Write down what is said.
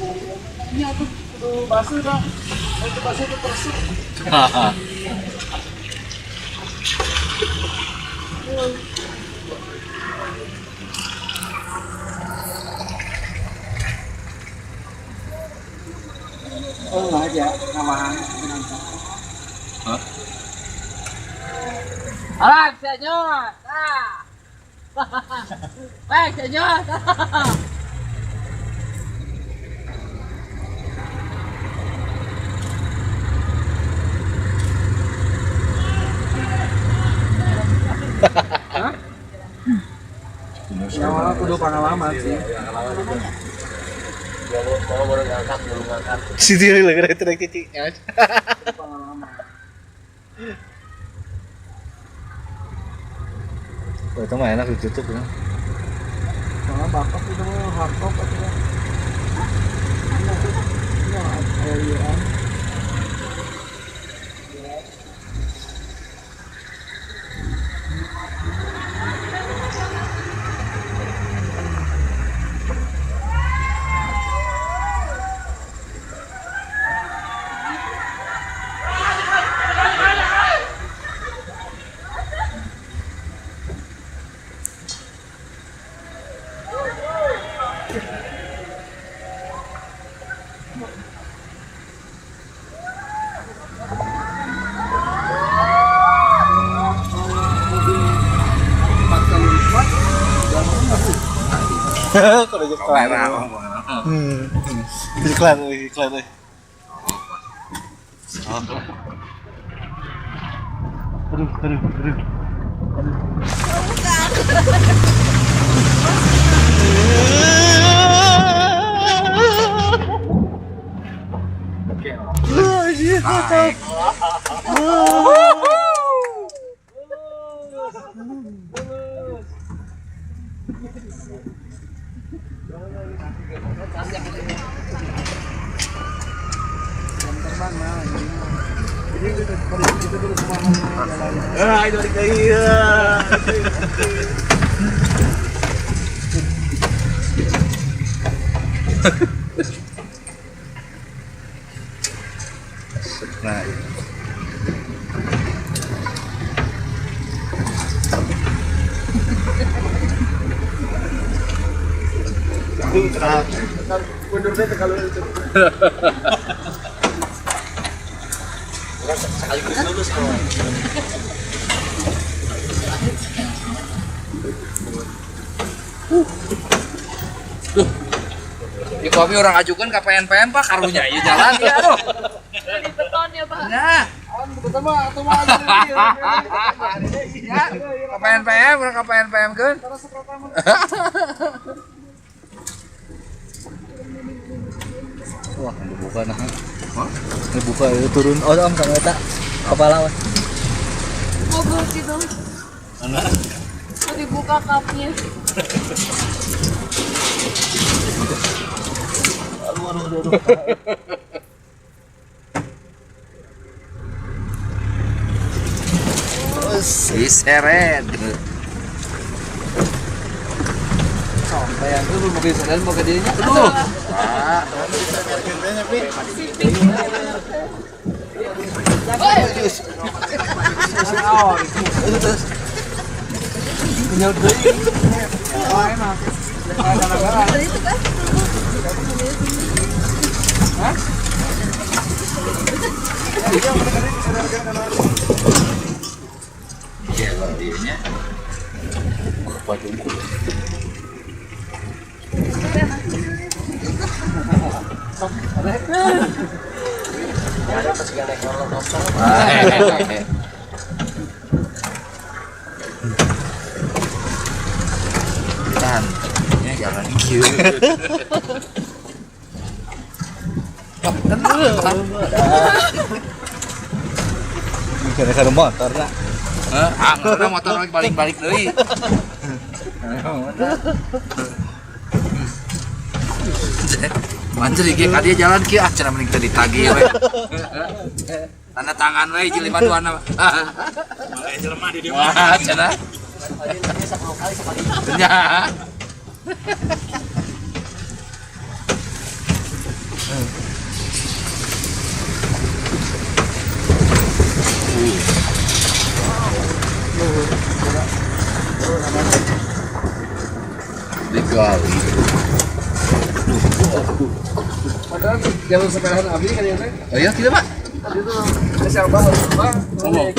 Ini aku kudu basuh dong. Itu basuh itu bersih. Oh nggak aja, nama. Hah? Alah, senyor. Baik, senyor. Hah? Ya malah kudu pengalaman sih. Mau baru ngangkat, belum ngangkat. Si dia lagi ada trek cici. Pengalaman. Oh, itu mah enak ditutup ya. Soalnya bapak itu mah hardtop atau ya. Iya. Kalau iklan. Iklan, iklan. Aduh. Itu nah, Mundurnya kalau itu. Sekaligus lulus kawan. Di kopi orang ajukan ke PNPM Pak, karunya ya jalan ya aduh. Di beton ya Pak. Nah, Pertama atau mah aja. ya, ke PNPM, orang ke PNPM kan. wah, dibuka nah. Dibuka itu turun. Oh, om sama eta kepala wah. Ngobrol gitu. Mana? Mau dibuka cupnya. Aduh. Diseret. Sampai yang itu belum bisa dan mau ke dirinya. Aduh. Punya deui. Oh, enak. Hah? Iya, lah dianya. Apa jumbo? Ada pas gak naik roller coaster. Tahan. Ya jangan kieu. Gara-gara motor lah. Anggarna motor lagi balik-balik deui. Mancer ge ka dia jalan kieu cenah mending teu ditagih we. Tanda tangan we hiji 52 na. Malah jelema di dia. Wah, cenah. Nya. Digali. Padahal jalur sepeda abi kan ya teh. Oh iya, tidak, Pak. Itu spesial banget, Bang.